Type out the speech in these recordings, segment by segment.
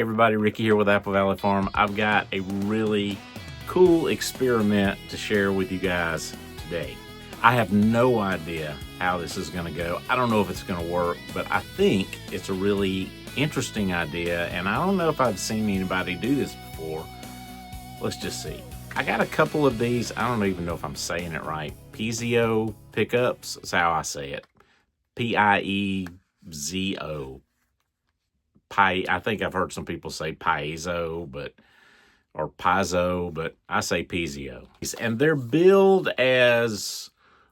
everybody, Ricky here with Apple Valley Farm. I've got a really cool experiment to share with you guys today. I have no idea how this is going to go. I don't know if it's going to work, but I think it's a really interesting idea, and I don't know if I've seen anybody do this before. Let's just see. I got a couple of these. I don't even know if I'm saying it right. Piezo pickups is how I say it. P-I-E-Z-O. I think I've heard some people say Piezo, or Piezo, but I say Piezo. And they're billed as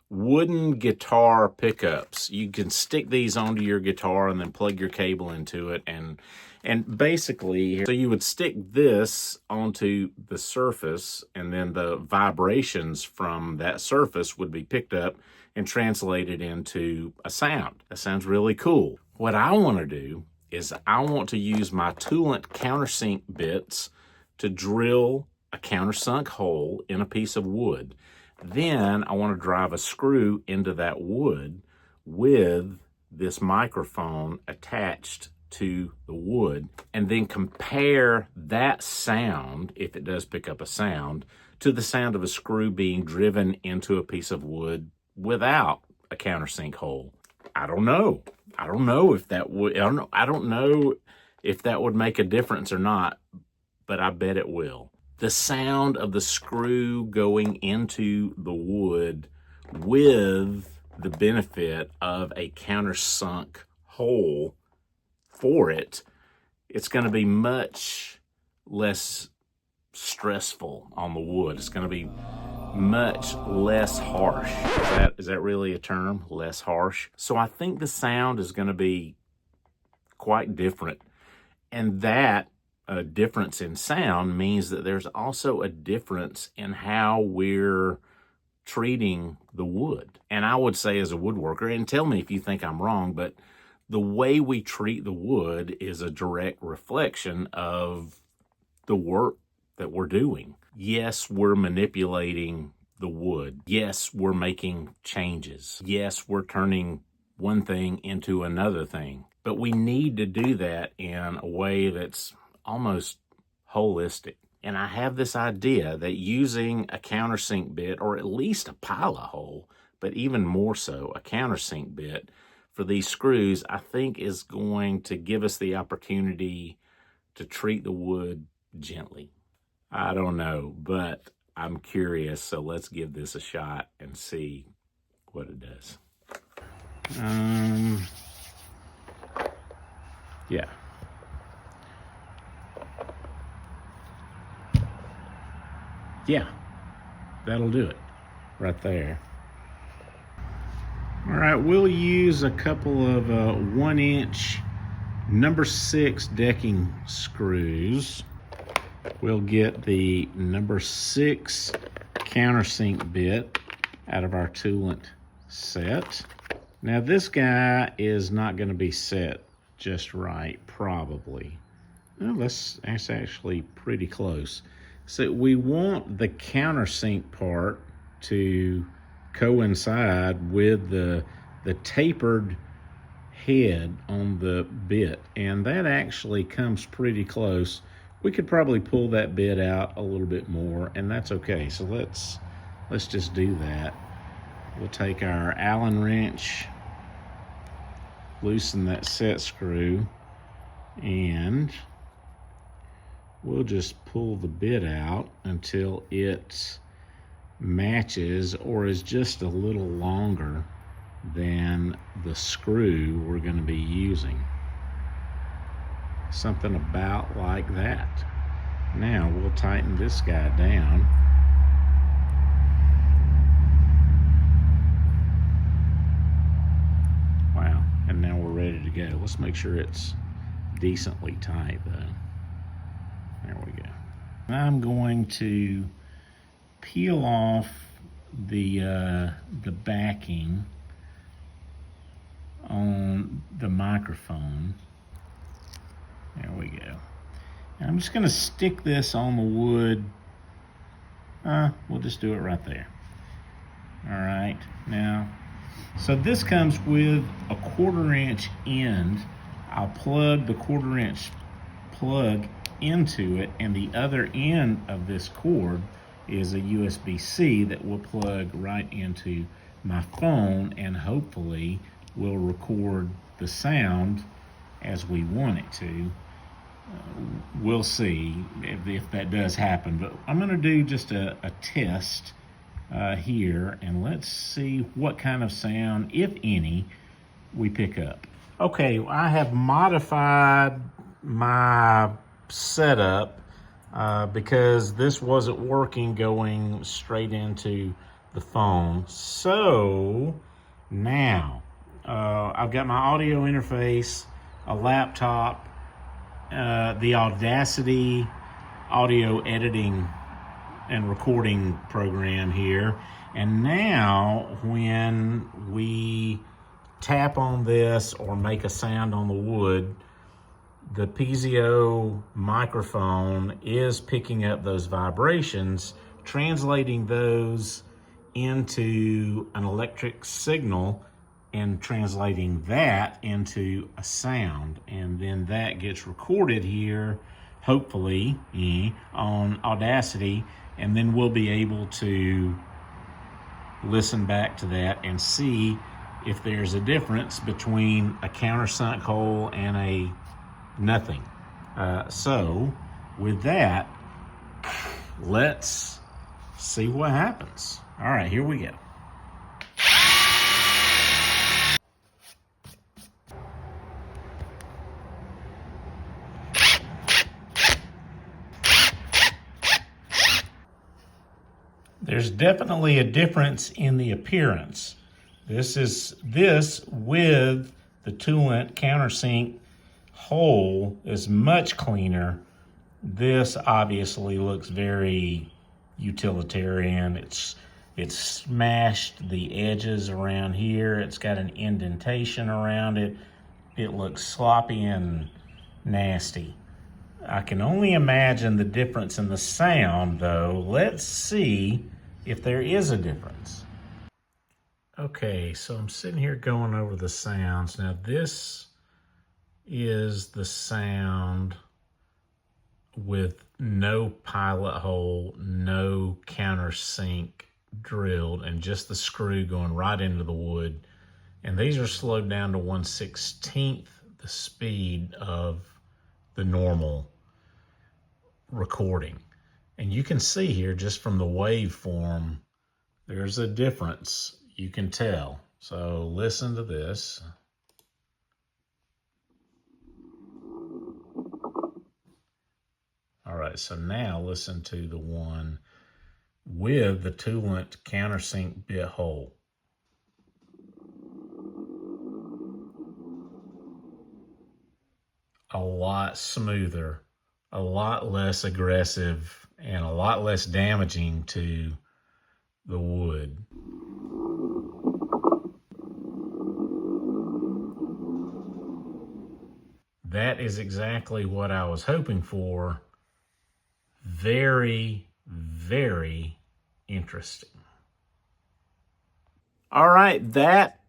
wooden guitar pickups. You can stick these onto your guitar and then plug your cable into it, and basically, so you would stick this onto the surface, and then the vibrations from that surface would be picked up and translated into a sound. That sounds really cool. What I want to do is I want to use my Toolant Countersink bits to drill a countersunk hole in a piece of wood. Then I want to drive a screw into that wood with this microphone attached to the wood, and then compare that sound, if it does pick up a sound, to the sound of a screw being driven into a piece of wood without a countersink hole. I don't know if that would, I don't know if that would make a difference or not, but I bet it will. The sound of the screw going into the wood with the benefit of a countersunk hole for it, it's going to be much less stressful on the wood. It's going to be much less harsh. Is that really a term? Less harsh? So I think the sound is going to be quite different. And that difference in sound means that there's also a difference in how we're treating the wood. And I would say, as a woodworker, and tell me if you think I'm wrong, but the way we treat the wood is a direct reflection of the work that we're doing. Yes, we're manipulating the wood. Yes, we're making changes. Yes, we're turning one thing into another thing. But we need to do that in a way that's almost holistic. And I have this idea that using a countersink bit, or at least a pilot hole, but even more so a countersink bit for these screws, I think is going to give us the opportunity to treat the wood gently. I don't know, but I'm curious, so let's give this a shot and see what it does. Yeah. Yeah, that'll do it right there. All right, we'll use a couple of 1-inch number 6 decking screws. We'll get the number 6 countersink bit out of our Toolant set. Now this guy is not going to be set just right, probably. Well, that's actually pretty close. So we want the countersink part to coincide with the tapered head on the bit, and that actually comes pretty close. We could probably pull that bit out a little bit more, and that's okay. So let's just do that. We'll take our Allen wrench, loosen that set screw, and we'll just pull the bit out until it matches or is just a little longer than the screw we're going to be using. Something about like that. Now we'll tighten this guy down. Wow, and now we're ready to go. Let's make sure it's decently tight though. There we go. I'm going to peel off the backing on the microphone. There we go. And I'm just going to stick this on the wood. We'll just do it right there. All right. Now, so this comes with a 1/4-inch end. I'll plug the 1/4-inch plug into it, and the other end of this cord is a USB-C that will plug right into my phone, and hopefully will record the sound as we want it to. We'll see if that does happen, but I'm going to do just a test here, and let's see what kind of sound, if any, we pick up. Okay, I have modified my setup because this wasn't working going straight into the phone. So now I've got my audio interface, a laptop, the Audacity audio editing and recording program here. And now when we tap on this or make a sound on the wood, the Piezo microphone is picking up those vibrations, translating those into an electric signal and translating that into a sound. And then that gets recorded here, hopefully, on Audacity, and then we'll be able to listen back to that and see if there's a difference between a countersunk hole and a nothing. So with that, let's see what happens. All right, here we go. There's definitely a difference in the appearance. This with the Toolant Countersink hole is much cleaner. This obviously looks very utilitarian. It's smashed the edges around here. It's got an indentation around it. It looks sloppy and nasty. I can only imagine the difference in the sound, though. Let's see if there is a difference. Okay, so I'm sitting here going over the sounds. Now this is the sound with no pilot hole, no countersink drilled, and just the screw going right into the wood. And these are slowed down to 1/16 the speed of the normal recording. And you can see here just from the waveform, there's a difference. You can tell. So listen to this. All right, so now listen to the one with the Toolant countersink bit hole. A lot smoother, a lot less aggressive, and a lot less damaging to the wood. That is exactly what I was hoping for. Very, very interesting. All right, that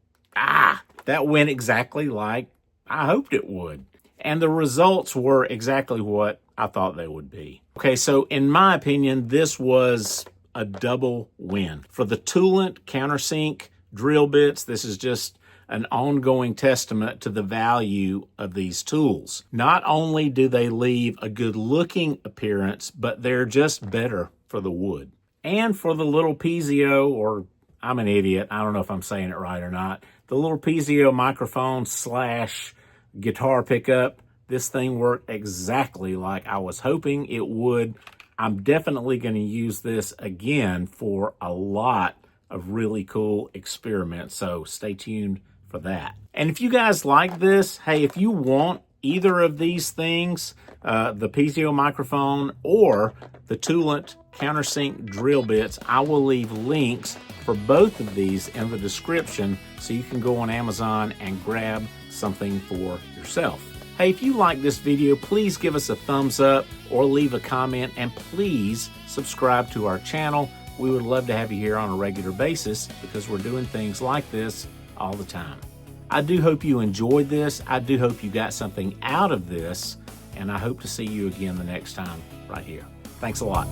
went exactly like I hoped it would. And the results were exactly what I thought they would be. Okay, so in my opinion, this was a double win. For the Toolant Countersink drill bits, this is just an ongoing testament to the value of these tools. Not only do they leave a good looking appearance, but they're just better for the wood. And for the little Piezo, or I'm an idiot, I don't know if I'm saying it right or not, the little Piezo microphone / guitar pickup, this thing worked exactly like I was hoping it would. I'm definitely going to use this again for a lot of really cool experiments, so stay tuned for that. And if you guys like this, hey, if you want either of these things, the Piezo microphone or the Toolant Countersink drill bits, I will leave links for both of these in the description so you can go on Amazon and grab something for yourself. Hey, if you like this video, please give us a thumbs up or leave a comment, and please subscribe to our channel. We would love to have you here on a regular basis because we're doing things like this all the time. I do hope you enjoyed this. I do hope you got something out of this. and I hope to see you again the next time right here. Thanks a lot.